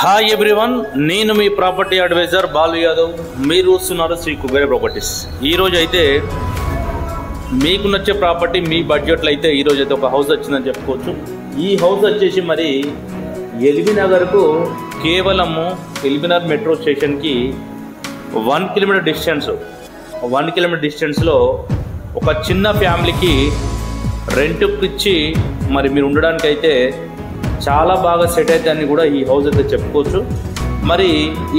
Hi everyone, నేను మీ property advisor Balu Yadav. మీరు చూస్తున్నారు శ్రీ కుబేర ప్రాపర్టీస్. ఈరోజు అయితే మీకు నచ్చే ప్రాపర్టీ మీ బడ్జెట్లో అయితే ఈరోజు అయితే ఒక హౌస్ వచ్చిందని చెప్పుకోవచ్చు. ఈ హౌస్ వచ్చేసి మరి ఎల్బీ నగర్కు కేవలము ఎల్బీనగర్ మెట్రో స్టేషన్కి 1 కిలోమీటర్ డిస్టెన్స్లో ఒక చిన్న ఫ్యామిలీకి రెంట్కి ఇచ్చి మరి మీరు ఉండడానికి అయితే చాలా బాగా సెట్ అవుతుందని కూడా ఈ హౌస్ అయితే చెప్పుకోవచ్చు. మరి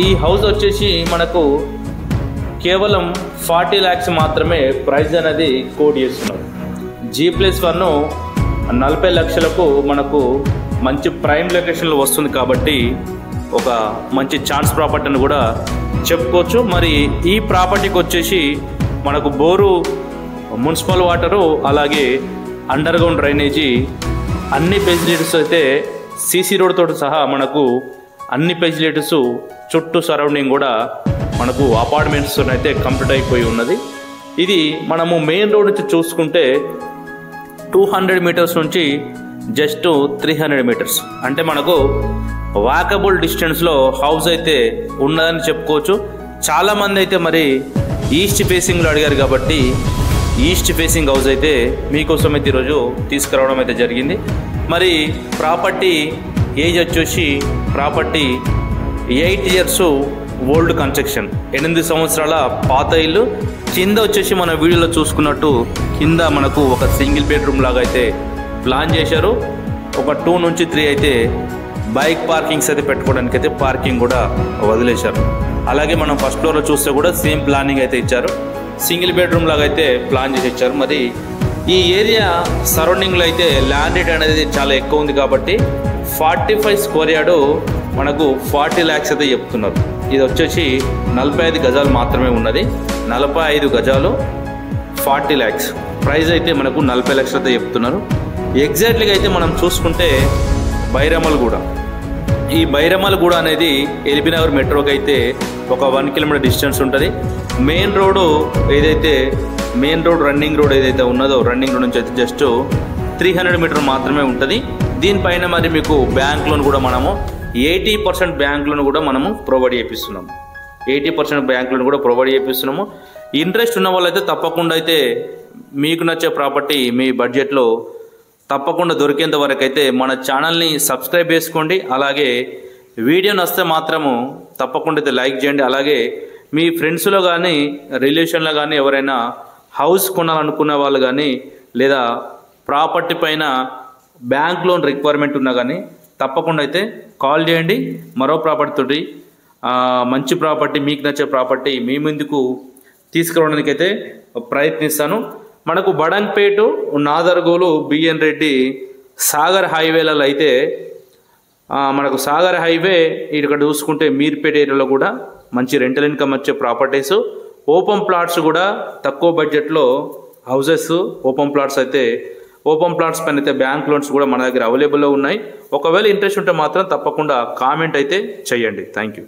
ఈ హౌస్ వచ్చేసి మనకు కేవలం 40 lakhs మాత్రమే ప్రైస్ అనేది కోట్ చేస్తున్నారు. G+1 40 లక్షలకు మనకు మంచి ప్రైమ్ లొకేషన్లో వస్తుంది కాబట్టి ఒక మంచి ఛాన్స్ ప్రాపర్టీ అని కూడా చెప్పుకోవచ్చు. మరి ఈ ప్రాపర్టీకి వచ్చేసి మనకు బోరు, మున్సిపల్ వాటరు, అలాగే అండర్ గ్రౌండ్ డ్రైనేజీ అన్ని ఫెసిలిటీస్ అయితే సీసీ రోడ్ తోటి సహా మనకు అన్ని ఫెసిలిటీస్ చుట్టూ సరౌండింగ్ కూడా మనకు అపార్ట్మెంట్స్ అయితే కంప్లీట్ అయిపోయి ఉన్నది. ఇది మనము మెయిన్ రోడ్ నుంచి చూసుకుంటే 200 meters నుంచి జస్ట్ 300 meters అంటే మనకు వాకబుల్ డిస్టెన్స్లో హౌస్ అయితే ఉన్నదని చెప్పుకోవచ్చు. చాలామంది అయితే మరి ఈస్ట్ ఫేసింగ్లో అడిగారు కాబట్టి ఈస్ట్ ఫేసింగ్ హౌస్ అయితే మీకోసం అయితే ఈరోజు తీసుకురావడం అయితే జరిగింది. మరి ప్రాపర్టీ ఏజ్ వచ్చేసి ప్రాపర్టీ 8 years ఓల్డ్ కన్స్ట్రక్షన్, 8 సంవత్సరాల పాత ఇల్లు. కింద వచ్చేసి మన వీడియోలో చూసుకున్నట్టు కింద మనకు ఒక సింగిల్ బెడ్రూమ్ లాగా అయితే ప్లాన్ చేశారు. ఒక 2 నుంచి 3 అయితే బైక్ పార్కింగ్స్ అయితే పెట్టుకోవడానికి అయితే పార్కింగ్ కూడా వదిలేశారు. అలాగే మనం ఫస్ట్ ఫ్లోర్లో చూస్తే కూడా సేమ్ ప్లానింగ్ అయితే ఇచ్చారు. సింగిల్ బెడ్రూమ్ లాగా అయితే ప్లాన్ చేసి ఇచ్చారు. మరి ఈ ఏరియా సరౌండింగ్లో అయితే ల్యాండ్ రేట్ అనేది చాలా ఎక్కువ ఉంది కాబట్టి 45 square yard మనకు 40 lakhs అయితే చెప్తున్నారు. ఇది వచ్చేసి 45 గజాలు మాత్రమే ఉన్నది. 45 గజాలు 40 lakhs ప్రైస్ అయితే మనకు 40 లక్షలు అయితే చెప్తున్నారు. ఎగ్జాక్ట్లీగా అయితే మనం చూసుకుంటే బైరమల్గూడ, ఈ బైరమల్గూడ అనేది ఎల్బీ నగర్ మెట్రోకి అయితే ఒక 1 kilometer డిస్టెన్స్ ఉంటుంది. మెయిన్ రోడ్ ఏదైతే రన్నింగ్ రోడ్ ఏదైతే ఉన్నదో రన్నింగ్ రోడ్ నుంచి అయితే జస్ట్ 300 meters మాత్రమే ఉంటుంది. దీనిపైన మరి మీకు బ్యాంక్ లోన్ కూడా మనము 80% బ్యాంక్ లోన్ కూడా మనము ప్రొవైడ్ చేపిస్తున్నాము. 80% బ్యాంక్ లోన్ కూడా ప్రొవైడ్ చేపిస్తున్నాము. ఇంట్రెస్ట్ ఉన్న వాళ్ళైతే తప్పకుండా అయితే మీకు నచ్చే ప్రాపర్టీ మీ బడ్జెట్లో తప్పకుండా దొరికేంత వరకు అయితే మన ఛానల్ని సబ్స్క్రైబ్ చేసుకోండి. అలాగే వీడియో నచ్చితే మాత్రము తప్పకుండా అయితే లైక్ చేయండి. అలాగే మీ ఫ్రెండ్స్లో కానీ రిలేషన్లో కానీ ఎవరైనా హౌస్ కొనాలనుకున్న వాళ్ళు కానీ లేదా ప్రాపర్టీ పైన బ్యాంక్ లోన్ రిక్వైర్మెంట్ ఉన్నా కానీ తప్పకుండా అయితే కాల్ చేయండి. మరో ప్రాపర్టీ తోటి మంచి ప్రాపర్టీ, మీకు నచ్చే ప్రాపర్టీ మీ ముందుకు తీసుకురావడానికి అయితే ప్రయత్నిస్తాను. మనకు బడంగ్పేట, నాదర్గోలు, బిఎన్ రెడ్డి, సాగర్ హైవేలలో అయితే మనకు సాగర్ హైవే ఇక్కడ చూసుకుంటే మీర్పేట ఏరియాలో కూడా మంచి రెంటల్ ఇన్కమ్ వచ్చే ప్రాపర్టీస్, ఓపెన్ ప్లాట్స్ కూడా తక్కువ బడ్జెట్లో హౌసెస్, ఓపెన్ ప్లాట్స్ పైన అయితే బ్యాంక్ లోన్స్ కూడా మన దగ్గర అవైలబుల్లో ఉన్నాయి. ఒకవేళ ఇంట్రెస్ట్ ఉంటే మాత్రం తప్పకుండా కామెంట్ అయితే చేయండి. Thank you.